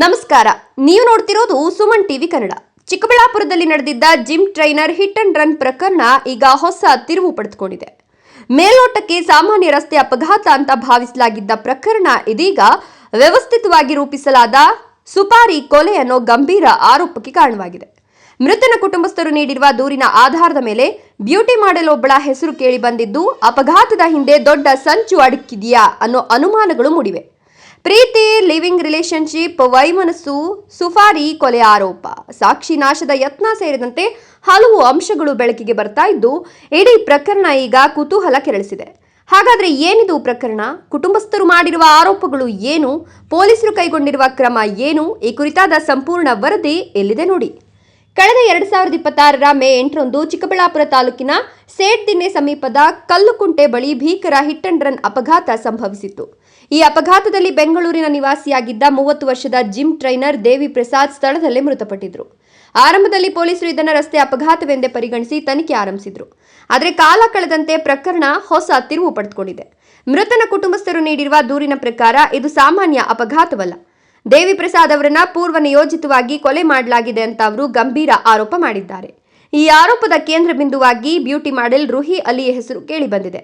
ನಮಸ್ಕಾರ, ನೀವು ನೋಡ್ತಿರೋದು ಸುಮನ್ ಟಿವಿ ಕನ್ನಡ. ಚಿಕ್ಕಬಳ್ಳಾಪುರದಲ್ಲಿ ನಡೆದಿದ್ದ gym trainer hit and run ಪ್ರಕರಣ ಈಗ ಹೊಸ ತಿರುವು ಪಡೆದುಕೊಂಡಿದೆ. ಮೇಲ್ನೋಟಕ್ಕೆ ಸಾಮಾನ್ಯ ರಸ್ತೆ ಅಪಘಾತ ಅಂತ ಭಾವಿಸಲಾಗಿದ್ದ ಪ್ರಕರಣ ಇದೀಗ ವ್ಯವಸ್ಥಿತವಾಗಿ ರೂಪಿಸಲಾದ ಸುಪಾರಿ ಕೊಲೆ ಅನ್ನೋ ಗಂಭೀರ ಆರೋಪಕ್ಕೆ ಕಾರಣವಾಗಿದೆ. ಮೃತನ ಕುಟುಂಬಸ್ಥರು ನೀಡಿರುವ ದೂರಿನ ಆಧಾರದ ಮೇಲೆ ಬ್ಯೂಟಿ ಮಾಡೆಲ್ ಒಬ್ಬಳ ಹೆಸರು ಕೇಳಿ ಬಂದಿದ್ದು, ಅಪಘಾತದ ಹಿಂದೆ ದೊಡ್ಡ ಸಂಚು ಅಡಗಿದೆಯಾ ಅನ್ನೋ ಅನುಮಾನಗಳು ಮೂಡಿವೆ. ಪ್ರೀತಿ, ಲಿವಿಂಗ್ ರಿಲೇಶನ್ಶಿಪ್, ವೈಮನಸ್ಸು, ಸುಫಾರಿ ಕೊಲೆ ಆರೋಪ, ಸಾಕ್ಷಿ ನಾಶದ ಯತ್ನ ಸೇರಿದಂತೆ ಹಲವು ಅಂಶಗಳು ಬೆಳಕಿಗೆ ಬರ್ತಾ ಇದ್ದು, ಇಡೀ ಪ್ರಕರಣ ಈಗ ಕುತೂಹಲ ಕೆರಳಿಸಿದೆ. ಹಾಗಾದ್ರೆ ಏನಿದು ಪ್ರಕರಣ? ಕುಟುಂಬಸ್ಥರು ಮಾಡಿರುವ ಆರೋಪಗಳು ಏನು? ಪೊಲೀಸರು ಕೈಗೊಂಡಿರುವ ಕ್ರಮ ಏನು? ಈ ಕುರಿತಾದ ಸಂಪೂರ್ಣ ವರದಿ ಎಲ್ಲಿದೆ ನೋಡಿ. ಕಳೆದ 2026ರ ಮೇ 8ರಂದು ಚಿಕ್ಕಬಳ್ಳಾಪುರ ತಾಲೂಕಿನ ಸೇಡ್ತಿಣ್ಣೆ ಸಮೀಪದ ಕಲ್ಲುಕುಂಟೆ ಬಳಿ ಭೀಕರ ಹಿಟ್ ಅಂಡ್ ರನ್ ಅಪಘಾತ ಸಂಭವಿಸಿತ್ತು. ಈ ಅಪಘಾತದಲ್ಲಿ ಬೆಂಗಳೂರಿನ ನಿವಾಸಿಯಾಗಿದ್ದ 30 ವರ್ಷದ ಜಿಮ್ ಟ್ರೈನರ್ ದೇವಿ ಪ್ರಸಾದ್ ಸ್ಥಳದಲ್ಲೇ ಮೃತಪಟ್ಟಿದ್ರು. ಆರಂಭದಲ್ಲಿ ಪೊಲೀಸರು ಇದನ್ನು ರಸ್ತೆ ಅಪಘಾತವೆಂದೇ ಪರಿಗಣಿಸಿ ತನಿಖೆ ಆರಂಭಿಸಿದ್ರು. ಆದರೆ ಕಾಲ ಕಳೆದಂತೆ ಪ್ರಕರಣ ಹೊಸ ತಿರುವು ಪಡೆದುಕೊಂಡಿದೆ. ಮೃತನ ಕುಟುಂಬಸ್ಥರು ನೀಡಿರುವ ದೂರಿನ ಪ್ರಕಾರ ಇದು ಸಾಮಾನ್ಯ ಅಪಘಾತವಲ್ಲ. ದೇವಿ ಪ್ರಸಾದ್ ಅವರನ್ನ ಪೂರ್ವ ನಿಯೋಜಿತವಾಗಿ ಕೊಲೆ ಮಾಡಲಾಗಿದೆ ಅಂತ ಅವರು ಗಂಭೀರ ಆರೋಪ ಮಾಡಿದ್ದಾರೆ. ಈ ಆರೋಪದ ಕೇಂದ್ರ ಬಿಂದುವಾಗಿ ಬ್ಯೂಟಿ ಮಾಡೆಲ್ ರುಹಿ ಅಲಿಯ ಹೆಸರು ಕೇಳಿಬಂದಿದೆ.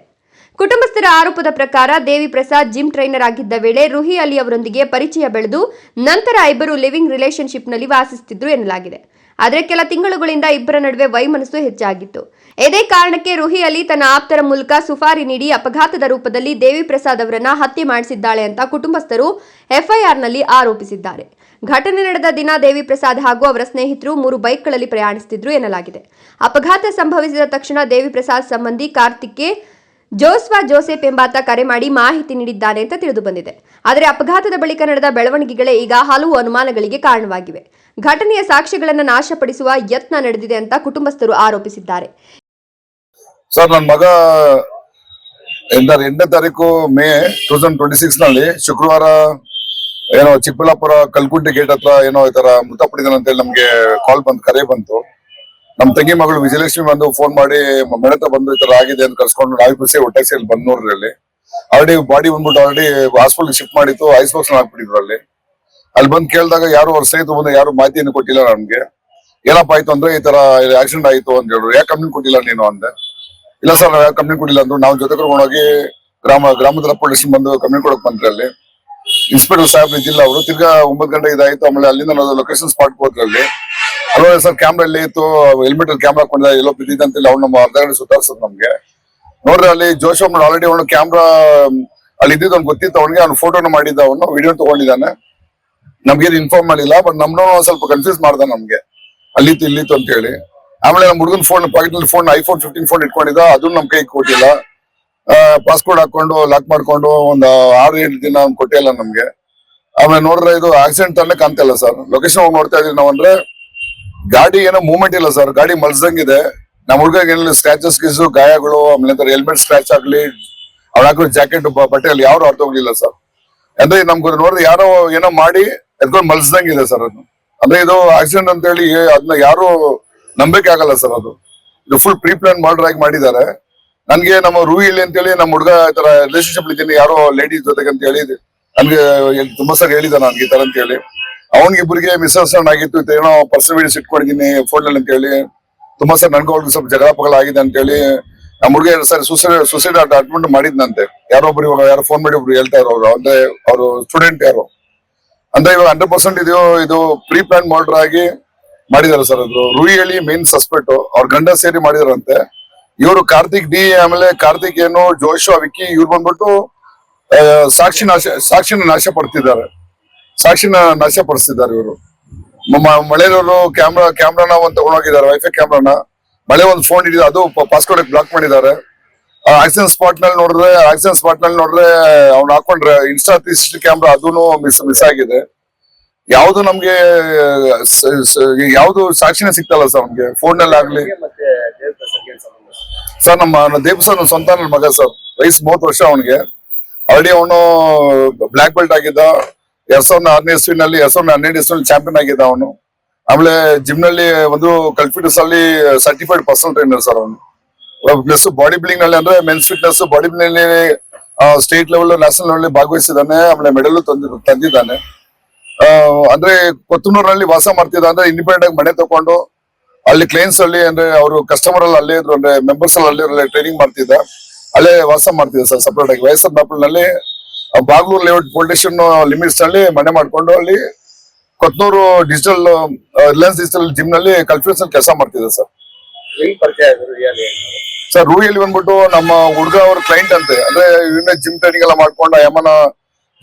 ಕುಟುಂಬಸ್ಥರ ಆರೋಪದ ಪ್ರಕಾರ ದೇವಿ ಪ್ರಸಾದ್ ಜಿಮ್ ಟ್ರೈನರ್ ಆಗಿದ್ದ ವೇಳೆ ರುಹಿ ಅಲಿ ಅವರೊಂದಿಗೆ ಪರಿಚಯ ಬೆಳೆದು ನಂತರ ಇಬ್ಬರು ಲಿವಿಂಗ್ ರಿಲೇಶನ್ಶಿಪ್ನಲ್ಲಿ ವಾಸಿಸುತ್ತಿದ್ರು ಎನ್ನಲಾಗಿದೆ. ಆದರೆ ಕೆಲ ತಿಂಗಳುಗಳಿಂದ ಇಬ್ಬರ ನಡುವೆ ವೈಮನಸ್ಸು ಹೆಚ್ಚಾಗಿತ್ತು. ಇದೇ ಕಾರಣಕ್ಕೆ ರುಹಿ ಅಲಿ ತನ್ನ ಆಪ್ತರ ಮೂಲಕ ಸುಫಾರಿ ನೀಡಿ ಅಪಘಾತದ ರೂಪದಲ್ಲಿ ದೇವಿ ಪ್ರಸಾದ್ ಅವರನ್ನ ಹತ್ಯೆ ಮಾಡಿಸಿದ್ದಾಳೆ ಅಂತ ಕುಟುಂಬಸ್ಥರು ಎಫ್ಐಆರ್ನಲ್ಲಿ ಆರೋಪಿಸಿದ್ದಾರೆ. ಘಟನೆ ನಡೆದ ದಿನ ದೇವಿ ಪ್ರಸಾದ್ ಹಾಗೂ ಅವರ ಸ್ನೇಹಿತರು 3 ಬೈಕ್ಗಳಲ್ಲಿ ಪ್ರಯಾಣಿಸುತ್ತಿದ್ರು ಎನ್ನಲಾಗಿದೆ. ಅಪಘಾತ ಸಂಭವಿಸಿದ ತಕ್ಷಣ ದೇವಿ ಪ್ರಸಾದ್ ಸಂಬಂಧಿ ಕಾರ್ತಿಕ್ಗೆ ಜೋಸೆಫ್ ಎಂಬಾತ ಕರೆ ಮಾಡಿ ಮಾಹಿತಿ ನೀಡಿದ್ದಾನೆ ಅಂತ ತಿಳಿದು ಬಂದಿದೆ. ಆದರೆ ಅಪಘಾತದ ಬಳಿಕ ನಡೆದ ಬೆಳವಣಿಗೆಗಳೇ ಈಗ ಹಲವು ಅನುಮಾನಗಳಿಗೆ ಕಾರಣವಾಗಿವೆ. ಘಟನೆಯ ಸಾಕ್ಷ್ಯಗಳನ್ನು ನಾಶಪಡಿಸುವ ಯತ್ನ ನಡೆದಿದೆ ಅಂತ ಕುಟುಂಬಸ್ಥರು ಆರೋಪಿಸಿದ್ದಾರೆ. ಸರ್, ನನ್ನ ಮಗ 8ನೇ ತಾರೀಕು ಮೇ 2026 ನಲ್ಲಿ ಶುಕ್ರವಾರ ಏನೋ ಚಿಕ್ಕಬಳ್ಳಾಪುರ ಕಲ್ಕುಂಟೆ ಗೇಟ್ ಹತ್ರ ಏನೋ ಈ ತರ ಮೃತಪಟ್ಟಿದ್ದಾನೆ ಅಂತ ಹೇಳಿ ನಮ್ಗೆ ಕರೆ ಬಂತು. ನಮ್ ತಂಗಿ ಮಗಳು ವಿಜಯಲಕ್ಷ್ಮಿ ಬಂದು ಫೋನ್ ಮಾಡಿ ಮೆಡತ ಬಂದು ಈ ತರ ಆಗಿದೆ ಅಂತ ಕರ್ಸ್ಕೊಂಡು ನಾವಿಬ್ರು ಒಟ್ಟಾಗಿ ಬಂದ್ ನೋಡ್ರಿ. ಆಲ್ರೆಡಿ ಬಾಡಿ ಬಂದ್ಬಿಟ್ಟು ಆಲ್ರೆಡಿ ಹಾಸ್ಪಿಟಲ್ ಶಿಫ್ಟ್ ಮಾಡಿತ್ತು, ಐಸ್ ಬಾಕ್ಸ್ ಹಾಕ್ಬಿಟ್ಟಿದ್ರು. ಅಲ್ಲಿ ಬಂದು ಕೇಳಿದಾಗ ಯಾರು ಅವ್ರ ಸ್ನೇಹಿತರು ಬಂದು ಯಾರು ಮಾಹಿತಿಯನ್ನು ಕೊಟ್ಟಿಲ್ಲ ನಮ್ಗೆ. ಏನಪ್ಪ ಆಯ್ತು ಅಂದ್ರೆ ಈ ತರ ಆಕ್ಸಿಡೆಂಟ್ ಆಯ್ತು ಅಂತ ಹೇಳಿದ್ರು. ಯಾಕೆ ಕಂಪ್ಲೇಂಟ್ ಕೊಟ್ಟಿಲ್ಲ ನೀನು ಅಂದೆ. ಇಲ್ಲ ಸರ್, ನಾವ್ ಯಾಕೆ ಕಂಪ್ಲೇಂಟ್ ಕೊಟ್ಟಿಲ್ಲ ಅಂದ್ರು. ನಾವು ಜೊತೆ ಕರ್ಕೊಂಡೋಗಿ ಗ್ರಾಮದ ಪೊಲೀಸ್ ಬಂದು ಕಂಪ್ಲೇಂಟ್ ಕೊಡಕ್ ಬಂದ್ರಿ. ಅಲ್ಲಿ ಇನ್ಸ್ಪೆಕ್ಟರ್ ಸಾಹೇಬ್ ಇದ್ದಿಲ್ಲ, ಅವರು ತಿರ್ಗಾ 9 ಗಂಟೆ ಇದಾಯ್ತು. ಆಮೇಲೆ ಅಲ್ಲಿಂದ ನಾವು ಲೊಕೇಶನ್ ಸ್ಪಾಟ್ ಹೋದ್ರಲ್ಲಿ ಅಲ್ವಾ ಸರ್, ಕ್ಯಾಮ್ರಾ ಇಲ್ಲಿ ಇತ್ತು, ಹೆಲ್ಮೆಟ್ ಅಲ್ಲಿ ಕ್ಯಾಮ್ರಾ ಹಾಕೊಂಡ ಎಲ್ಲೋ ಬಿದ್ದಿದ್ದಂತಿಲ್ಲ. ಅವ್ನು ನಮ್ಮ ಅರ್ಧ ಗಂಟೆ ಸುತ್ತಾಡ್ಸದ್ ನಮ್ಗೆ ನೋಡ್ರಿ. ಅಲ್ಲಿ ಜೋಶಮ್ ಆಲ್ರೆಡಿ ಅವನು ಕ್ಯಾಮ್ರಾ ಅಲ್ಲಿ ಇದ್ದಿದ್ದು ಅವ್ನು ಗೊತ್ತಿತ್ತು. ಅವ್ನಿಗೆ ಅವ್ನು ಫೋಟೋನ ಮಾಡಿದ್ದ, ಅವನು ವಿಡಿಯೋ ತಗೊಂಡಿದ್ದಾನೆ. ನಮ್ಗೇನು ಇನ್ಫಾರ್ಮ್ ಮಾಡಿಲ್ಲ, ಬಟ್ ನಮ್ನ ಸ್ವಲ್ಪ ಕನ್ಫ್ಯೂಸ್ ಮಾಡ್ದ ನಮ್ಗೆ ಇಲ್ಲಿತ್ತು ಅಂತ ಹೇಳಿ. ಆಮೇಲೆ ನಮ್ಮ ಹುಡುಗನ ಫೋನ್ ಪಾಕೆಟ್ ನಲ್ಲಿ iPhone 15 ಫೋನ್ ಇಟ್ಕೊಂಡಿದ್ದ, ಅದನ್ನ ನಮ್ ಕೈಗೆ ಕೊಟ್ಟಿಲ್ಲ. ಪಾಸ್ಪೋರ್ಟ್ ಹಾಕೊಂಡು ಲಾಕ್ ಮಾಡ್ಕೊಂಡು ಒಂದು 6-7 ದಿನ ಕೊಟ್ಟಿಲ್ಲ ನಮ್ಗೆ. ಆಮೇಲೆ ನೋಡ್ರೆ ಇದು ಆಕ್ಸಿಡೆಂಟ್ ತಾನೇ ಕಾಣ್ತಿಲ್ಲ ಸರ್. ಲೊಕೇಶನ್ ಹೋಗಿ ನೋಡ್ತಾ ಇದೀವಿ ನಾವು. ಅಂದ್ರೆ ಗಾಡಿ ಏನೋ ಮೂವ್ಮೆಂಟ್ ಇಲ್ಲ ಸರ್, ಗಾಡಿ ಮಲ್ಸ್ದಂಗಿದೆ. ನಮ್ಮ ಹುಡುಗ ಏನಿಲ್ಲ ಸ್ಕ್ರಾಚಸ್ ಗೀಸು ಗಾಯಗಳು, ಆಮೇಲೆ ಹೆಲ್ಮೆಟ್ ಸ್ಕ್ರಾಚ್ ಆಗ್ಲಿ, ಅವ್ರು ಹಾಕೋ ಜಾಕೆಟ್ ಬಟ್ಟೆ ಅಲ್ಲಿ ಯಾರು ಅರ್ಥ ಹೋಗ್ಲಿಲ್ಲ ಸರ್. ಅಂದ್ರೆ ನಮ್ಗೆ ನೋಡಿದ್ರೆ ಯಾರೋ ಏನೋ ಮಾಡಿ ಎದ್ಕೊಂಡು ಮಲ್ಸ್ದಂಗಿದೆ ಸರ್. ಅದು ಅಂದ್ರೆ ಇದು ಆಕ್ಸಿಡೆಂಟ್ ಅಂತ ಹೇಳಿ ಅದನ್ನ ಯಾರು ನಂಬಿಕೆ ಆಗಲ್ಲ ಸರ್. ಇದು ಫುಲ್ ಪ್ರೀ ಪ್ಲಾನ್ ಮರ್ಡರ್ ಆಗಿ ಮಾಡಿದ್ದಾರೆ. ನನ್ಗೆ ನಮ್ಮ ರೂಹಿ ಇಲ್ಲಿ ಅಂತ ಹೇಳಿ ನಮ್ಮ ಹುಡುಗ ಈ ತರ ರಿಲೇಶನ್ಶಿಪ್ ಇದ್ದೀನಿ ಯಾರೋ ಲೇಡೀಸ್ ಜೊತೆಗೆ ಅಂತ ಹೇಳಿ ನನ್ಗೆ ತುಂಬಾ ಸರಿ ಹೇಳಿದ ನನ್ಗೆ ಈ ತರ ಅಂತ ಹೇಳಿ. ಅವನಿಗೆ ಇಬ್ಬರಿಗೆ ಮಿಸ್ಅಂಡರ್ಸ್ಟ್ಯಾಂಡ್ ಆಗಿತ್ತು. ಏನೋ ಪರ್ಸನಲ್ ವಿಡಿಯೋಸ್ ಇಟ್ಕೊಂಡಿದ್ದೀನಿ ಫೋನ್ ನಲ್ಲಿ ಅಂತ ಹೇಳಿ ತುಂಬಾ ಸರ್ ನನ್ಗೆ ಅವ್ರಿಗೆ ಸ್ವಲ್ಪ ಜಗಳ ಆಗಿದೆ ಅಂತ ಹೇಳಿ ನಮ್ಮ ಹುಡುಗ ಸರ್ ಸುಸೈಡ್ ಅಟೆಂಪ್ಟ್ ಮಾಡಿದ್ನಂತೆ. ಯಾರೊಬ್ರು ಇವಾಗ ಯಾರೋ ಫೋನ್ ಮಾಡಿ ಒಬ್ರು ಹೇಳ್ತಾ ಇರೋ ಅಂದ್ರೆ ಅವರು ಸ್ಟೂಡೆಂಟ್ ಯಾರು ಅಂದ್ರೆ ಇವಾಗ 100% ಇದು ಪ್ರೀ ಪ್ಲಾನ್ ಮರ್ಡರ್ ಆಗಿ ಮಾಡಿದಾರೆ ಸರ್. ಅದು ರೂಹಿ ಹೇಳಿ ಮೇನ್ ಸಸ್ಪೆಕ್ಟ್, ಅವ್ರ ಗಂಡ ಸೇರಿ ಮಾಡಿದಾರಂತೆ. ಇವರು ಕಾರ್ತಿಕ್ ಡಿ, ಆಮೇಲೆ ಕಾರ್ತಿಕ್ ಏನು ಜೋಶು ವಿಕ್ಕಿ, ಇವ್ರು ಬಂದ್ಬಿಟ್ಟು ಸಾಕ್ಷಿನ ನಾಶಪಡಿಸ್ತಿದ್ದಾರೆ ಇವರು. ಮಳೆಯವರು ಕ್ಯಾಮ್ರಾನ ಒಂದು ತಗೊಂಡೋಗಿದ್ದಾರೆ, ವೈಫೈ ಕ್ಯಾಮ್ರಾನ. ಮಳೆ ಒಂದು ಫೋನ್ ಹಿಡಿದು ಅದು ಪಾಸ್ಪೋರ್ಟ್ ಬ್ಲಾಕ್ ಮಾಡಿದ್ದಾರೆ. ಆಕ್ಸಿಡೆಂಟ್ ಸ್ಪಾಟ್ ನಲ್ಲಿ ನೋಡಿದ್ರೆ ಅವ್ನು ಹಾಕೊಂಡ್ರೆ ಇನ್ಸ್ಟಾ 360 ಕ್ಯಾಮ್ರಾ ಅದೂ ಮಿಸ್ ಆಗಿದೆ. ಯಾವ್ದು ನಮ್ಗೆ ಯಾವ್ದು ಸಾಕ್ಷಿನೇ ಸಿಗ್ತಲ್ಲ ಸರ್ ನಮ್ಗೆ ಫೋನ್ ನಲ್ಲಿ ಆಗ್ಲಿ. ಸರ್ ನಮ್ಮ ದೇವಸ್ಥಾನ ಸ್ವಂತ ನನ್ನ ಮಗ ಸರ್, ವಯಸ್ಸು 30 ವರ್ಷ ಅವನಿಗೆ. ಆಲ್ರೆಡಿ ಅವನು ಬ್ಲಾಕ್ ಬೆಲ್ಟ್ ಆಗಿದ್ದ. 2006ನೇ ಇಸ್ವಿನಲ್ಲಿ 2012 ಇಸ್ವಿನಲ್ಲಿ ಚಾಂಪಿಯನ್ ಆಗಿದ್ದ ಅವನು. ಆಮೇಲೆ ಜಿಮ್ ನಲ್ಲಿ ಒಂದು ಕಲ್ಫಿಟಸ್ ಅಲ್ಲಿ ಸರ್ಟಿಫೈಡ್ ಪರ್ಸನಲ್ ಟ್ರೈನರ್ ಸರ್ ಅವನು. ಪ್ಲಸ್ ಬಾಡಿ ಬಿಲ್ಡಿಂಗ್ ನಲ್ಲಿ ಅಂದ್ರೆ ಮೆನ್ಸ್ ಫಿಟ್ನೆಸ್ ಬಾಡಿ ಬಿಲ್ಡಿಂಗ್ ನಲ್ಲಿ ಸ್ಟೇಟ್ ಲೆವೆಲ್ ನ್ಯಾಷನಲ್ ಲೆವೆಲ್ ಭಾಗವಹಿಸಿದ್ದಾನೆ. ಆಮೇಲೆ ಮೆಡಲ್ ತಂದಿದ್ದಾನೆ. ಅಂದ್ರೆ ಕೊತ್ತನೂರಲ್ಲಿ ವಾಸ ಮಾಡ್ತಿದ್ದ, ಅಂದ್ರೆ ಇಂಡಿಪೆಂಡೆಂಟ್ ಆಗಿ ಮನೆ ತಗೊಂಡು ಅಲ್ಲಿ ಕ್ಲೈಂಟ್ಸ್ ಅಲ್ಲಿ ಅಂದ್ರೆ ಅವರು ಕಸ್ಟಮರ್ ಅಲ್ಲಿ ಅಲ್ಲೇ ಇದ್ರು, ಅಂದ್ರೆ ಮೆಂಬರ್ಸ್ ಅಲ್ಲಿ ಅಲ್ಲೇ ಟ್ರೈನಿಂಗ್ ಮಾಡ್ತಿದ್ದ, ಅಲ್ಲೇ ವಾಸ ಮಾಡ್ತಿದ್ದ ಸರ್. ಸಪರೇಟ್ ಆಗಿ ವಯಸ್ಸಾದ ನಲ್ಲಿ Bagalur layout police station limits ನಲ್ಲಿ ಮನೆ ಮಾಡ್ಕೊಂಡು ಅಲ್ಲಿ Kothnur digital Reliance digital gym ನಲ್ಲಿ ಕಲ್ಫ್ಯೂಷನ್ ಕೆಲಸ ಮಾಡ್ತಿದ್ದೆ ಸರ್. ಸರ್ ರೂಯಲ್ಲಿ ಬಂದ್ಬಿಟ್ಟು ನಮ್ಮ ಹುಡುಗ ಅವ್ರ ಕ್ಲೈಂಟ್ ಅಂತೆ, ಅಂದ್ರೆ ಇವನ್ನೇ ಜಿಮ್ ಟ್ರೈನಿಂಗ್ ಎಲ್ಲ ಮಾಡ್ಕೊಂಡು ಯಮನ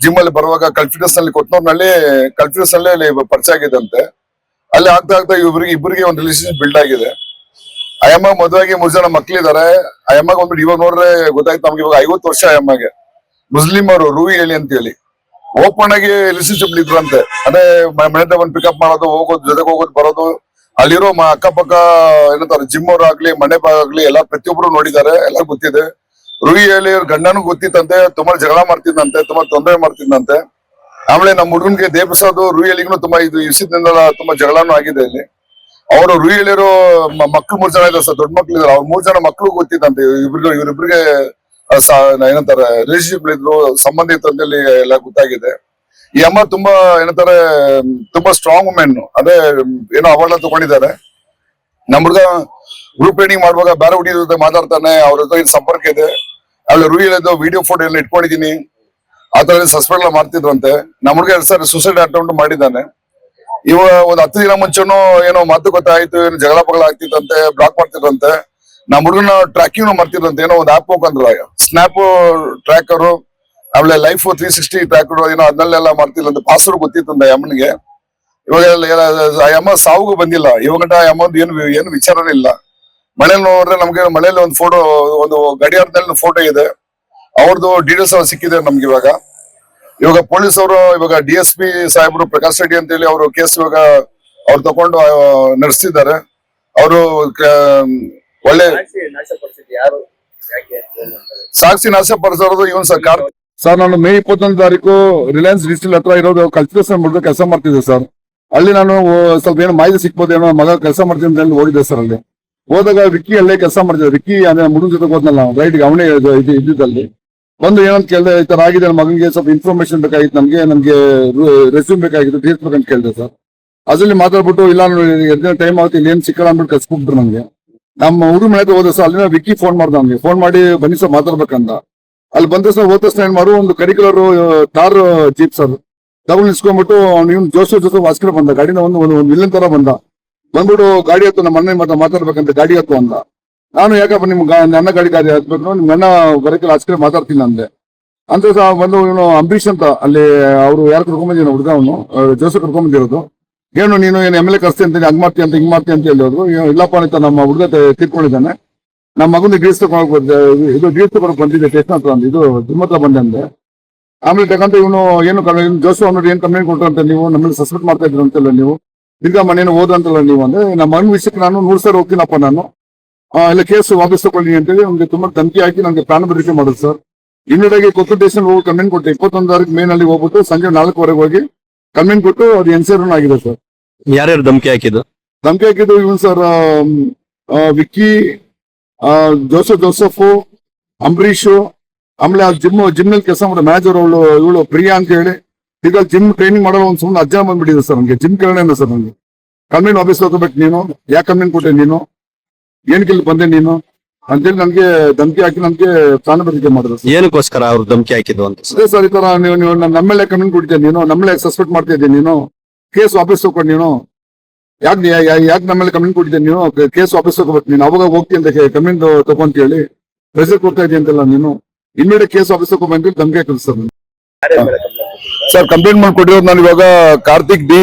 ಜಿಮ್ ಅಲ್ಲಿ ಬರುವಾಗ ಕಲ್ಫ್ಯೂಷನ್ ನಲ್ಲಿ ಕಲ್ಫ್ಯೂಷನ್ ನಲ್ಲಿ ಪರಿಚಯ ಆಗಿದಂತೆ. ಅಲ್ಲಿ ಆಗ್ತಾ ಆಗ್ತಾ ಇಬ್ಬರಿಗೆ ಒಂದು ರಿಲೇಶನ್ಶಿಪ್ ಬಿಲ್ಡ್ ಆಗಿದೆ. ಅಯ್ಯಮ್ಮ ಮದುವೆಗೆ 3 ಜನ ಮಕ್ಳಿದ್ದಾರೆ. ಅಯ್ಯಮ್ಮಗೆ ಒಂದು ಇವಾಗ ನೋಡ್ರೆ ಗೊತ್ತಾಯ್ತು ನಮ್ಗೆ, ಇವಾಗ 50 ವರ್ಷ ಅಯ್ಯಮ್ಮಗೆ. ಮುಸ್ಲಿಂ ಅವರು ರೂಯಿ ಹೇಳಿ ಅಂತ ಹೇಳಿ ಓಪನ್ ಆಗಿ ರಿಲೇಶನ್ಶಿಪ್ ಇದ್ರಂತೆ. ಅಂದ್ರೆ ಮನೆ ಬಂದು ಪಿಕಪ್ ಮಾಡೋದು, ಹೋಗೋದು, ಜೊತೆಗೆ ಹೋಗೋದು ಬರೋದು. ಅಲ್ಲಿರೋ ಅಕ್ಕಪಕ್ಕ ಏನಂತಾರೆ ಜಿಮ್ ಅವ್ರು ಆಗ್ಲಿ ಮನೆ ಆಗ್ಲಿ ಎಲ್ಲ ಪ್ರತಿಯೊಬ್ರು ನೋಡಿದ್ದಾರೆ, ಎಲ್ಲ ಗೊತ್ತಿದೆ. ರೂಯಿ ಹೇಳಿ ಗಂಡನೂ ಗೊತ್ತಿತ್ತಂತೆ, ತುಂಬಾ ಜಗಳ ಮಾಡ್ತಿದ್ದಂತೆ, ತುಂಬಾ ತೊಂದರೆ ಮಾಡ್ತಿದ್ದಂತೆ. ಆಮೇಲೆ ನಮ್ಮ ಹುಡುಗನ್ಗೆ ದೇವಪ್ರಸಾದ್ ರೂಯಿ ಹೇಳಿಗೂ ತುಂಬಾ ಇದು ಇಸಿದ್ರಿಂದ ತುಂಬಾ ಜಗಳನೂ ಆಗಿದೆ ಇಲ್ಲಿ. ಅವರು ರೂಯಿ ಹೇಳಿರೋ ಮಕ್ಳು 3 ಜನ ಇದ್ದಾರೆ ಸರ್, ದೊಡ್ಡ ಮಕ್ಳು ಇದಾರೆ. ಅವ್ರ 3 ಜನ ಮಕ್ಳು ಗೊತ್ತಿತ್ತಂತೆ ಇವ್ರಿಬ್ರಿಗೆ ಏನಂತಾರೆ ರಿಲೇಶನ್ಶಿಪ್ ಇದ್ರು, ಸಂಬಂಧ ಇತ್ತು ಅಂತ ಹೇಳಿ ಎಲ್ಲ ಗೊತ್ತಾಗಿದೆ. ಈ ಅಮ್ಮ ತುಂಬಾ ಏನಂತಾರೆ ತುಂಬಾ ಸ್ಟ್ರಾಂಗ್ ವುಮೆನ್. ಅದೇ ಏನೋ ಅವಾರ್ಡ್ ತಗೊಂಡಿದ್ದಾರೆ. ನಮ್ಮ ಹುಡುಗ ಗ್ರೂಪ್ ಟ್ರೈನಿಂಗ್ ಮಾಡುವಾಗ ಬೇರೆ ಹುಡುಗಿರ ಜೊತೆ ಮಾತಾಡ್ತಾನೆ, ಅವ್ರ ಜೊತೆ ಸಂಪರ್ಕ ಇದೆ. ಅಲ್ಲಿ ರೂಯಿ ಹೇಳಿದ್ದು ವಿಡಿಯೋ ಫೋಟೋ ಎಲ್ಲ ಇಟ್ಕೊಂಡಿದೀನಿ, ಆ ತರ ಸಸ್ಪೆಂಡ್ ಎಲ್ಲ ಮಾಡ್ತಿದ್ರಂತೆ. ನಮ್ಮ ಹುಡುಗ 2 ಸಾರಿ ಸೂಸೈಡ್ ಅಟೆಂಪ್ಟ್ ಮಾಡಿದ್ದಾನೆ. ಇವಾಗ ಒಂದ್ 10 ದಿನ ಮುಂಚೆನೂ ಏನೋ ಮಾತುಕತೆ ಆಯ್ತು, ಏನೋ ಜಗಳ ಪಗಳ ಆಗ್ತಿತ್ತಂತೆ, ಬ್ಲಾಕ್ ಮಾಡ್ತಿದ್ರಂತೆ. ನಮ್ಮ ಹುಡುಗನ ಟ್ರ್ಯಾಕಿಂಗ್ ಮಾಡ್ತಿದ್ರಂತೆ, ಏನೋ ಒಂದು ಆಪ್ ಹೋಗಂದ್ರ ಸ್ನ್ಯಾಪ್ ಟ್ರ್ಯಾಕರ್, ಆಮೇಲೆ ಲೈಫ್ 360 ಟ್ರ್ಯಾಕರ್ ಏನೋ ಅದನ್ನೆಲ್ಲ ಮಾಡ್ತಿದ್ರಂತೆ. ಪಾಸ್ವರ್ಡ್ ಗೊತ್ತಿತ್ತಂತೆ ಅಮ್ಮನಿಗೆ. ಇವಾಗ ಅಮ್ಮ ಸಾವುಗೂ ಬಂದಿಲ್ಲ ಇವಾಗ, ಅಮ್ಮಂದು ಏನು ವಿಚಾರನೇ ಇಲ್ಲ. ಮನೇಲಿ ನೋಡ್ರೆ ನಮ್ಗೆ ಮನೇಲಿ ಒಂದು ಫೋಟೋ, ಒಂದು ಗಡಿಯಾರದಲ್ಲಿ ಫೋಟೋ ಇದೆ, ಅವ್ರದ್ದು ಡೀಟೇಲ್ಸ್ ಸಿಕ್ಕಿದೆ ನಮ್ಗೆ. ಇವಾಗ ಪೊಲೀಸ್ ಅವರು ಇವಾಗ DSP ಸಾಹೇಬರು ಪ್ರಕಾಶ್ ರೆಡ್ಡಿ ಅಂತ ಹೇಳಿ ಅವರು ಕೇಸ್ ಇವಾಗ ಅವ್ರು ತಗೊಂಡು ನಡೆಸ್ತಿದ್ದಾರೆ. ಅವರು ಒಳ್ಳೆ ಸಾಕ್ಷಿ ನಾಶಪಡಿಸೋದು ಇವನ್ ಸರ್ಕಾರ. ಸರ್ ನಾನು ಮೇ 21 ತಾರೀಕು ರಿಲಯನ್ಸ್ ಡಿಜಿಟಲ್ ಹತ್ರ ಇರೋದು ಕಲ್ಟಿವೇಷನ್ ಮಾಡಿದ್ರೆ ಕೆಲಸ ಮಾಡ್ತಿದ್ದೆ ಸರ್. ಅಲ್ಲಿ ನಾನು ಸ್ವಲ್ಪ ಏನೋ ಮಾಹಿತಿ ಸಿಕ್ಬೋದೇನೋ, ಮಗ ಕೆಲಸ ಮಾಡ್ತೀನಿ ಅಂತ ಹೋಗಿದ್ದೆ ಸರ್. ಅಲ್ಲಿ ಹೋದಾಗ ವಿಕ್ಕಿ ಅಲ್ಲೇ ಕೆಲಸ ಮಾಡ್ತಿದ್ದೆ. ವಿಕ್ಕಿ ಅಂದ್ರೆ ಮುಡುಗ ಜೊತೆ ಹೋದ್ನಲ್ಲ ರೈಡ್ಗೆ, ಅವನೇ ಇದ್ದಿದ್ದಲ್ಲಿ ಬಂದು ಏನಂತ ಕೇಳಿದೆ, ಈ ತರ ಆಗಿದೆ ನನ್ನ ಮಗನಿಗೆ, ಸ್ವಲ್ಪ ಇನ್ಫಾರ್ಮೇಶನ್ ಬೇಕಾಗಿತ್ತು, ನಮ್ಗೆ ರೆಸ್ಯೂಮ್ ಬೇಕಾಗಿತ್ತು, ತೀರ್ಸ್ಬೇಕಂತ ಕೇಳಿದೆ ಸರ್. ಅದ್ರಲ್ಲಿ ಮಾತಾಡ್ಬಿಟ್ಟು ಇಲ್ಲ ಟೈಮ್ ಆಗುತ್ತೆ, ಇಲ್ಲಿ ಏನ್ ಸಿಕ್ಕಲ್ಲ ಅಂದ್ಬಿಟ್ಟು ಕಳ್ಸ್ಬಿಟ್ರು ನಮ್ಗೆ. ನಮ್ಮ ಹುಡುಗ ಮನೆ ಹೋದ ಸರ್, ಅಲ್ಲಿನ ವಿಕ್ಕಿ ಫೋನ್ ಮಾಡ್ದ ನಮ್ಗೆ, ಫೋನ್ ಮಾಡಿ ಬನ್ನಿ ಸರ್ ಮಾತಾಡ್ಬೇಕಂತ. ಅಲ್ಲಿ ಬಂದ ಸರ್ ಹೋದ ತಕ್ಷಣ ಏನ್ ಮಾಡು, ಒಂದು ಕರಿಕ್ಯುಲರ್ ತಾರ್ ಜೀಪ್ ಸರ್ ತಗೊಂಡು ನಿಲ್ಸ್ಕೊಂಡ್ಬಿಟ್ಟು ಇವ್ನು ಜೋಸು ವಾಸ್ಕರ ಬಂದ ಗಾಡಿನ, ಒಂದು ವಿಲ್ಲನ್ ತರ ಬಂದ್ಬಿಟ್ಟು ಗಾಡಿ ಹತ್ತು ನಮ್ಮ ಅಣ್ಣ ಮಾತಾಡ್ಬೇಕಂತ ಗಾಡಿ ಹತ್ತು ಅಂದ. ನಾನು ಯಾಕಪ್ಪ ನನ್ನ ಗಾಡಿ ಹತ್ಬೇಕು, ನಿಮ್ ಅಣ್ಣ ಬರಕ್ಕೆ ಆಸ್ಕರ ಮಾತಾಡ್ತೀನಿ ಅಂದೆ. ಅಂತ ಬಂದು ಇವನು ಅಂಬರೀಶ್ ಅಂತ ಅಲ್ಲಿ ಅವ್ರು ಯಾರು ಕರ್ಕೊಂಬಂದಿನ ಹುಡುಗ, ಅವನು ಜೋಸು ಕರ್ಕೊಂಬಂದಿರೋದು. ಏನು ನೀನು ಏನು MLA ಕರ್ಸ್ತೀನಿ ಅಂತ, ಹಂಗ್ ಮಾಡ್ತೀನಿ ಅಂತ ಹಿಂಗ್ ಮಾಡ್ತೀನಿ ಅಂತ ಹೇಳಿದ್ರು. ಇಲ್ಲಪ್ಪ ಅಂತ ನಮ್ಮ ಹುಡುಗ ತೀರ್ಕೊಂಡಿದ್ದಾನೆ, ನಮ್ಮ ಮಗನ ಡೀಲ್ಸ್ ತಗೊಂಡ್ ಬಂದಿದೆ ಸ್ಟೇಷನ್ ಹತ್ರ ಅಂದ, ಇದು ಜಿಮ್ ಹತ್ರ ಬಂದೆ ಅಂದೆ. ಆಮೇಲೆ ತಗೊಂತ ಇವನು ಏನು ಜೋಸು ಅವ್ರು ಏನ್ ಕಂಪ್ಲೇಂಟ್ ಕೊಟ್ರಂತೆ, ನೀವು ನಮ್ಮಲ್ಲಿ ಸಸ್ಪೆಕ್ಟ್ ಮಾಡ್ತಾ ಇದ್ರು ಅಂತೆಲ್ಲ, ನೀವು ಈಗ ಮನೇನು ಹೋದಂತಲ್ಲ ನೀವು ಅಂದ್ರೆ. ನಮ್ಮ ಮಗನ ವಿಷಯಕ್ಕೆ ನಾನು 100 ಸಾರಿ ಹೋಗ್ತೀನಪ್ಪ ನಾನು, ಇಲ್ಲ ಕೇಸ್ ವಾಪಸ್ ತಗೊಳ್ಳಿ ಅಂತೇಳಿ ನಮ್ಗೆ ತುಂಬಾ ಧಮಕಿ ಹಾಕಿ ನಮ್ಗೆ ಪ್ರಾಣ ಬೆದರಿಕೆ ಮಾಡೋದು ಸರ್. ಇಮಿಡಿಯೇಟ್ ಕೊಟ್ಟು ಸ್ಟೇಷನ್ ಹೋಗಿ ಕಂಪ್ಲೇಂಟ್ ಕೊಟ್ಟೆ. 21 ತಾರೀಕು ಮೇನಲ್ಲಿ ಹೋಗ್ಬಿಟ್ಟು ಸಂಜೆ 4:00ವರೆಗೆ ಹೋಗಿ ಕಂಪ್ಲೇಂಟ್ ಕೊಟ್ಟು ಅದು ಎನ್ಸೈರ್ ಆಗಿದೆ ಸರ್. ಯಾರ್ಯಾರು ಧಮಕಿ ಹಾಕಿದ್ದು ಇವನು ಸರ್, ವಿಕ್ಕಿ, ಜೋಸಫ್, ಅಂಬರೀಶ್, ಆಮೇಲೆ ಆ ಜಿಮ್ ನಲ್ಲಿ ಕೆಲಸ ಮಾಡೋ ಮ್ಯಾನೇಜರ್ ಇವಳು ಪ್ರಿಯಾ ಅಂತ ಹೇಳಿ. ಈಗ ಜಿಮ್ ಟ್ರೈನಿಂಗ್ ಮಾಡೋ ಒಂದು ಸುಮ್ಮನೆ ಅಜ್ಜ ಬಂದ್ಬಿಟ್ಟಿದೆ ಸರ್ ನನಗೆ. ಜಿಮ್ ಕೇಳೋಣ ಸರ್ ನನಗೆ, ಕಂಪ್ಲೇಂಟ್ ವಾಪಸ್ ಹೋಗ್ಬೇಕು ನೀನು, ಯಾಕೆ ಕಂಪ್ಲೇಂಟ್ ಕೊಟ್ಟೆ ನೀನು, ಏನಕ್ಕೆ ಇಲ್ಲಿ ಬಂದೆ ನೀನು ಅಂತೇಳಿ ನನ್ಗೆ ಧಮಕಿ ಹಾಕಿ ನನ್ಗೆ ಪ್ರಾಣ ಬೆದರಿಕೆ ಮಾಡಿದ್ರು. ಏನಕ್ಕೋಸ್ಕರ ಅವ್ರು ಧಮಕಿ ಹಾಕಿದ್ದು ಅಂತ? ಅದೇ ಸರ್, ಈ ತರ ನೀವು ನಮ್ಮೇಲೆ ಕಂಪ್ಲೇಂಟ್ ಕೊಡ್ತೀಯ ನೀನು, ನಮ್ಮೇಲೆ ಸಸ್ಪೆಕ್ಟ್ ಮಾಡ್ತಾ ಇದ್ದೀನಿ ನೀನು, ಕೇಸ್ ವಾಪಸ್ ತಗೊಂಡು ನೀನು ಯಾಕೆ ನಮ್ಮೇಲೆ ಕಂಪ್ಲೇಂಟ್ ಕೊಟ್ಟಿದ್ದೆ ನೀನು, ಕೇಸ್ ವಾಪಸ್ ತಗೋಬೇಕು ನೀನು, ಅವಾಗ ಹೋಗ್ತೀನಿ ಅಂತ ಕಂಪ್ಲೇಂಟ್ ತಗೊಂತ ಹೇಳಿ ಪ್ರೆಸರ್ ಕೊಡ್ತಾ ಇದೀಯ ಅಂತೆಲ್ಲ ನೀನು, ಇನ್ಮೇಲೆ ಕೇಸ್ ವಾಪಸ್ ತಗೊಂಡ್ಬಂದು ಧಮಕಿ ಹಾಕಿದ್ರು ಸರ್. ಸರ್ ಕಂಪ್ಲೇಂಟ್ ಮಾಡ್ಕೊಟ್ಟಿರೋದು ನಾನು ಇವಾಗ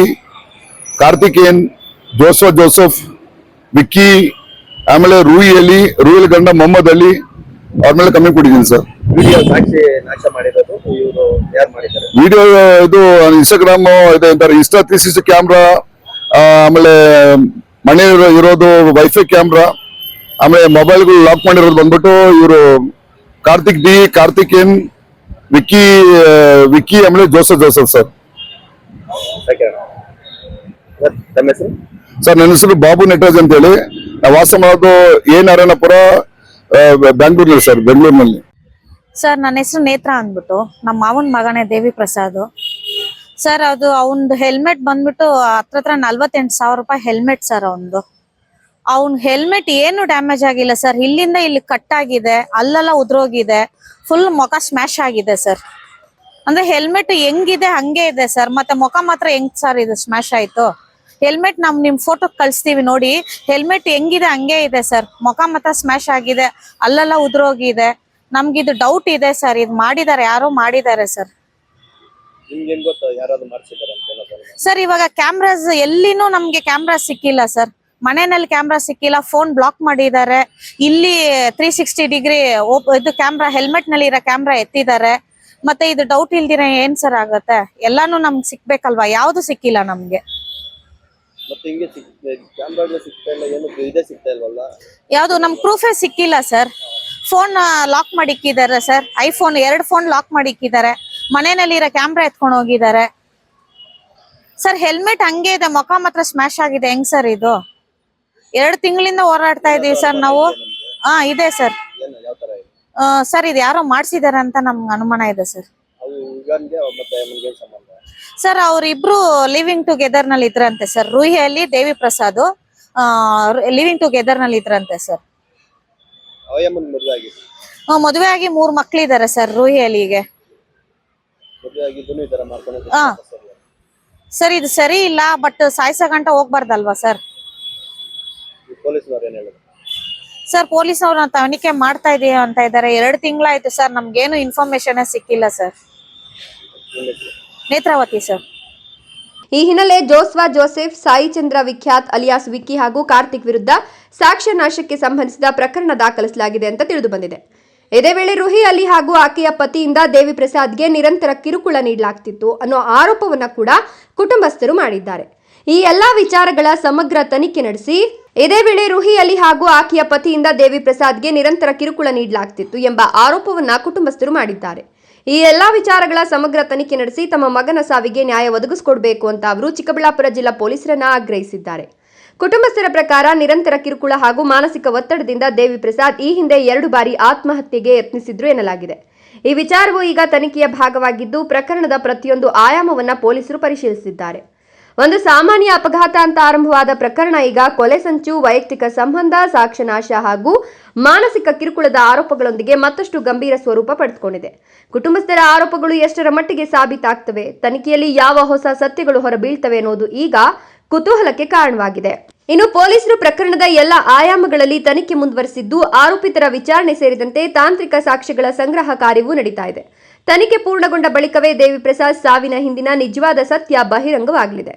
ಕಾರ್ತಿಕೇಯನ್, ಜೋಸಫ್, ವಿಕ್ಕಿ, ಆಮೇಲೆ ರೂಯಿ ಗಂಡ ಮೊಹಮ್ಮದ್ ಅಲಿ ಅವ್ರ ಮೇಲೆ ಕಂಪ್ಲೇಂಟ್ ಕೊಟ್ಟಿದ್ದೀನಿ ಸರ್. ವಿಡಿಯೋ ಇದು ಇನ್ಸ್ಟಾಗ್ರಾಮ್ ಇದೆ ಅಂತಾರೆ, ಇನ್ಸ್ಟಾ 360 ಕ್ಯಾಮ್ರಾ, ಆಮೇಲೆ ಮನೆ ಇರೋದು ವೈಫೈ ಕ್ಯಾಮ್ರಾ, ಆಮೇಲೆ ಮೊಬೈಲ್ಗಳು ಲಾಕ್ ಮಾಡಿರೋದು ಬಂದ್ಬಿಟ್ಟು ಇವರು ಕಾರ್ತಿಕೇಯನ್, ವಿಕ್ಕಿ ಆಮೇಲೆ ಜೋಸಫ್ ಸರ್. ಸರ್ ನನ್ನ ಹೆಸರು ಬಾಬು ನಟರಾಜ್ ಅಂತ ಹೇಳಿ, ನಾವು ವಾಸ ಮಾಡೋದು ನಾರಾಯಣಪುರ, ಬೆಂಗಳೂರಿನಲ್ಲಿ. ಸರ್ ನನ್ನ ಹೆಸರು ನೇತ್ರ ಅಂದ್ಬಿಟ್ಟು, ನಮ್ಮ ಮಾವನ ಮಗನೇ ದೇವಿ ಪ್ರಸಾದ್. ಸರ್ ಅದು ಅವನದು ಹೆಲ್ಮೆಟ್ ಬಂದ್ಬಿಟ್ಟು ಹತ್ರ 48,000 ರೂಪಾಯಿ ಹೆಲ್ಮೆಟ್ ಸರ್ ಅವನದು. ಅವ್ನ್ ಹೆಲ್ಮೆಟ್ ಏನು ಡ್ಯಾಮೇಜ್ ಆಗಿಲ್ಲ ಸರ್. ಇಲ್ಲಿಂದ ಇಲ್ಲಿ ಕಟ್ ಆಗಿದೆ, ಅಲ್ಲೆಲ್ಲ ಉದ್ರೋಗಿದೆ, ಫುಲ್ ಮುಖ ಸ್ಮ್ಯಾಶ್ ಆಗಿದೆ ಸರ್. ಅಂದ್ರೆ ಹೆಲ್ಮೆಟ್ ಹೆಂಗಿದೆ ಹಂಗೆ ಇದೆ ಸರ್. ಮತ್ತೆ ಮುಖ ಮಾತ್ರ ಹೆಂಗ್ ಸರ್ ಇದು ಸ್ಮ್ಯಾಶ್ ಆಯ್ತು? ಹೆಲ್ಮೆಟ್ ನಿಮ್ ಫೋಟೋ ಕಳಿಸ್ತೀವಿ ನೋಡಿ. ಹೆಲ್ಮೆಟ್ ಹೆಂಗಿದೆ ಹಂಗೆ ಇದೆ ಸರ್. ಮುಖ ಮಾತ್ರ ಸ್ಮ್ಯಾಶ್ ಆಗಿದೆ, ಅಲ್ಲೆಲ್ಲ ಉದ್ರೋಗಿದೆ. ನಮ್ಗಿದು ಡೌಟ್ ಇದೆ ಸರ್. ಇದು ಮಾಡಿದ್ದಾರೆ, ಯಾರೋ ಮಾಡಿದ್ದಾರೆ ಸರ್. ಸರ್ ಇವಾಗ ಕ್ಯಾಮ್ರಾಸ್ ಎಲ್ಲಿನೂ ನಮ್ಗೆ ಕ್ಯಾಮ್ರಾ ಸಿಕ್ಕಿಲ್ಲ ಸರ್. ಮನೆಯಲ್ಲಿ ಕ್ಯಾಮ್ರಾ ಸಿಕ್ಕಿಲ್ಲ, ಫೋನ್ ಬ್ಲಾಕ್ ಮಾಡಿದ್ದಾರೆ. ಇಲ್ಲಿ 360 ಡಿಗ್ರಿ ಇದು ಕ್ಯಾಮ್ರಾ, ಹೆಲ್ಮೆಟ್ ನಲ್ಲಿ ಇರೋ ಕ್ಯಾಮ್ರಾ ಎತ್ತಿದ್ದಾರೆ. ಮತ್ತೆ ಇದು ಡೌಟ್ ಇಲ್ದಿರ ಏನ್ ಸರ್ ಆಗತ್ತೆ? ಎಲ್ಲಾನು ನಮ್ಗೆ ಸಿಕ್ಬೇಕಲ್ವಾ? ಯಾವ್ದು ಸಿಕ್ಕಿಲ್ಲ ನಮ್ಗೆ. ಯಾವ್ದು ನಮ್ ಪ್ರೂಫೇ ಸಿಕ್ಕಿಲ್ಲ ಸರ್. ಫೋನ್ ಲಾಕ್ ಮಾಡಿ ಇಕ್ಕಿದ್ದಾರೆ ಸರ್. ಐಫೋನ್ 2 ಫೋನ್ ಲಾಕ್ ಮಾಡಿ ಇಕ್ಕಿದ್ದಾರೆ. ಮನೆಯಲ್ಲಿ ಇರೋ ಕ್ಯಾಮ್ರಾ ಎತ್ಕೊಂಡು ಹೋಗಿದ್ದಾರೆ ಸರ್. ಹೆಲ್ಮೆಟ್ ಹಂಗೆ ಇದೆ, ಮುಖ ಮಾತ್ರ ಸ್ಮ್ಯಾಶ್ ಆಗಿದೆ. ಹೆಂಗ್ ಸರ್ ಇದು? 2 ತಿಂಗಳಿಂದ ಹೋರಾಡ್ತಾ ಇದೀವಿ ಸರ್ ನಾವು. ಇದೆ ಸರ್. ಸರ್ ಇದು ಯಾರೋ ಮಾಡ್ಸಿದಾರೆ ಅಂತ ನಮ್ಗೆ ಅನುಮಾನ ಇದೆ ಸರ್. ಸರ್ ಅವ್ರಿಬ್ರು ಲಿವಿಂಗ್ ಟುಗೆದರ್ ನಲ್ಲಿ ಇದ್ರಂತೆ ಸರ್. ರೂಹಿಯಲ್ಲಿ ದೇವಿ ಪ್ರಸಾದ್ ಲಿವಿಂಗ್ ಟುಗೆದರ್ ನಲ್ಲಿ ಇದ್ರಂತೆ ಸರ್. ಮದುವೆ ಆಗಿ 3 ಮಕ್ಳಿದ್ದಾರೆ ಸರ್ ರೂಹಿಯಲ್ಲಿಗೆ. ಸರ್ ಇದು ಸರಿ ಇಲ್ಲ, ಬಟ್ ಸಾಯ್ಸ ಗಂಟ ಹೋಗ್ಬಾರ್ದಲ್ವಾ ಸರ್? ಸರ್ ಪೊಲೀಸ್ ಅವ್ರನ್ನ ತನಿಖೆ ಮಾಡ್ತಾ ಇದೀವಿ ಅಂತ ಇದ್ದಾರೆ. 2 ತಿಂಗಳಾಯ್ತು ಸರ್. ನಮ್ಗೇನು ಇನ್ಫಾರ್ಮೇಶನ್ ಸಿಕ್ಕಿಲ್ಲ ಸರ್. ನೇತ್ರಾವತಿ ಸರ್. ಈ ಹಿನ್ನೆಲೆ ಜೋಸ್ವಾ ಜೋಸೆಫ್, ಸಾಯಿ ಚಂದ್ರ ವಿಖ್ಯಾತ್ ಅಲಿಯಾಸ್ ವಿಕ್ಕಿ ಹಾಗೂ ಕಾರ್ತಿಕ್ ವಿರುದ್ಧ ಸಾಕ್ಷ್ಯ ನಾಶಕ್ಕೆ ಸಂಬಂಧಿಸಿದ ಪ್ರಕರಣ ದಾಖಲಿಸಲಾಗಿದೆ ಅಂತ ತಿಳಿದು ಬಂದಿದೆ. ಇದೇ ವೇಳೆ ರೂಹಿ ಅಲಿ ಹಾಗೂ ಆಕೆಯ ಪತಿಯಿಂದ ದೇವಿ ಪ್ರಸಾದ್ಗೆ ನಿರಂತರ ಕಿರುಕುಳ ನೀಡಲಾಗ್ತಿತ್ತು ಅನ್ನೋ ಆರೋಪವನ್ನ ಕೂಡ ಕುಟುಂಬಸ್ಥರು ಮಾಡಿದ್ದಾರೆ. ಈ ಎಲ್ಲಾ ವಿಚಾರಗಳ ಸಮಗ್ರ ತನಿಖೆ ನಡೆಸಿ ಇದೇ ವೇಳೆ ರೂಹಿ ಅಲಿ ಹಾಗೂ ಆಕೆಯ ಪತಿಯಿಂದ ದೇವಿ ಪ್ರಸಾದ್ಗೆ ನಿರಂತರ ಕಿರುಕುಳ ನೀಡಲಾಗ್ತಿತ್ತು ಎಂಬ ಆರೋಪವನ್ನ ಕುಟುಂಬಸ್ಥರು ಮಾಡಿದ್ದಾರೆ. ಈ ಎಲ್ಲಾ ವಿಚಾರಗಳ ಸಮಗ್ರ ತನಿಖೆ ನಡೆಸಿ ತಮ್ಮ ಮಗನ ಸಾವಿಗೆ ನ್ಯಾಯ ಒದಗಿಸಿಕೊಡಬೇಕು ಅಂತ ಅವರು ಚಿಕ್ಕಬಳ್ಳಾಪುರ ಜಿಲ್ಲಾ ಪೊಲೀಸರನ್ನ ಆಗ್ರಹಿಸಿದ್ದಾರೆ. ಕುಟುಂಬಸ್ಥರ ಪ್ರಕಾರ ನಿರಂತರ ಕಿರುಕುಳ ಹಾಗೂ ಮಾನಸಿಕ ಒತ್ತಡದಿಂದ ದೇವಿ ಪ್ರಸಾದ್ ಈ ಹಿಂದೆ 2 ಬಾರಿ ಆತ್ಮಹತ್ಯೆಗೆ ಯತ್ನಿಸಿದ್ರು ಎನ್ನಲಾಗಿದೆ. ಈ ವಿಚಾರವು ಈಗ ತನಿಖೆಯ ಭಾಗವಾಗಿದ್ದು ಪ್ರಕರಣದ ಪ್ರತಿಯೊಂದು ಆಯಾಮವನ್ನ ಪೊಲೀಸರು ಪರಿಶೀಲಿಸಿದ್ದಾರೆ. ಒಂದು ಸಾಮಾನ್ಯ ಅಪಘಾತ ಅಂತ ಆರಂಭವಾದ ಪ್ರಕರಣ ಈಗ ಕೊಲೆ ಸಂಚು, ವೈಯಕ್ತಿಕ ಸಂಬಂಧ, ಸಾಕ್ಷ್ಯನಾಶ ಹಾಗೂ ಮಾನಸಿಕ ಕಿರುಕುಳದ ಆರೋಪಗಳೊಂದಿಗೆ ಮತ್ತಷ್ಟು ಗಂಭೀರ ಸ್ವರೂಪ ಪಡೆದುಕೊಂಡಿದೆ. ಕುಟುಂಬಸ್ಥರ ಆರೋಪಗಳು ಎಷ್ಟರ ಮಟ್ಟಿಗೆ ಸಾಬೀತಾಗ್ತವೆ, ತನಿಖೆಯಲ್ಲಿ ಯಾವ ಹೊಸ ಸತ್ಯಗಳು ಹೊರಬೀಳ್ತವೆ ಅನ್ನೋದು ಈಗ ಕುತೂಹಲಕ್ಕೆ ಕಾರಣವಾಗಿದೆ. ಇನ್ನು ಪೊಲೀಸರು ಪ್ರಕರಣದ ಎಲ್ಲ ಆಯಾಮಗಳಲ್ಲಿ ತನಿಖೆ ಮುಂದುವರೆಸಿದ್ದು ಆರೋಪಿತರ ವಿಚಾರಣೆ ಸೇರಿದಂತೆ ತಾಂತ್ರಿಕ ಸಾಕ್ಷ್ಯಗಳ ಸಂಗ್ರಹ ಕಾರ್ಯವೂ ನಡೀತಾ ಇದೆ. ತನಿಖೆ ಪೂರ್ಣಗೊಂಡ ಬಳಿಕವೇ ದೇವಿ ಪ್ರಸಾದ್ ಸಾವಿನ ಹಿಂದಿನ ನಿಜವಾದ ಸತ್ಯ ಬಹಿರಂಗವಾಗಲಿದೆ.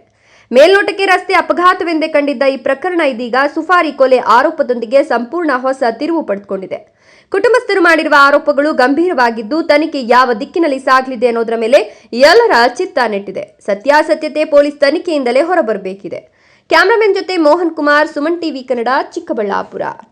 ಮೇಲ್ನೋಟಕ್ಕೆ ರಸ್ತೆ ಅಪಘಾತವೆಂದೇ ಕಂಡಿದ್ದ ಈ ಪ್ರಕರಣ ಇದೀಗ ಸುಫಾರಿ ಕೊಲೆ ಆರೋಪದೊಂದಿಗೆ ಸಂಪೂರ್ಣ ಹೊಸ ತಿರುವು ಪಡೆದುಕೊಂಡಿದೆ. ಕುಟುಂಬಸ್ಥರು ಮಾಡಿರುವ ಆರೋಪಗಳು ಗಂಭೀರವಾಗಿದ್ದು ತನಿಖೆ ಯಾವ ದಿಕ್ಕಿನಲ್ಲಿ ಸಾಗಲಿದೆ ಅನ್ನೋದರ ಮೇಲೆ ಎಲ್ಲರ ಚಿತ್ತ ನೆಟ್ಟಿದೆ. ಸತ್ಯಾಸತ್ಯತೆ ಪೊಲೀಸ್ ತನಿಖೆಯಿಂದಲೇ ಹೊರಬರಬೇಕಿದೆ. ಕ್ಯಾಮರಾಮನ್ ಜೊತೆ ಮೋಹನ್ ಕುಮಾರ್, ಸುಮನ್ ಟಿವಿ ಕನ್ನಡ, ಚಿಕ್ಕಬಳ್ಳಾಪುರ.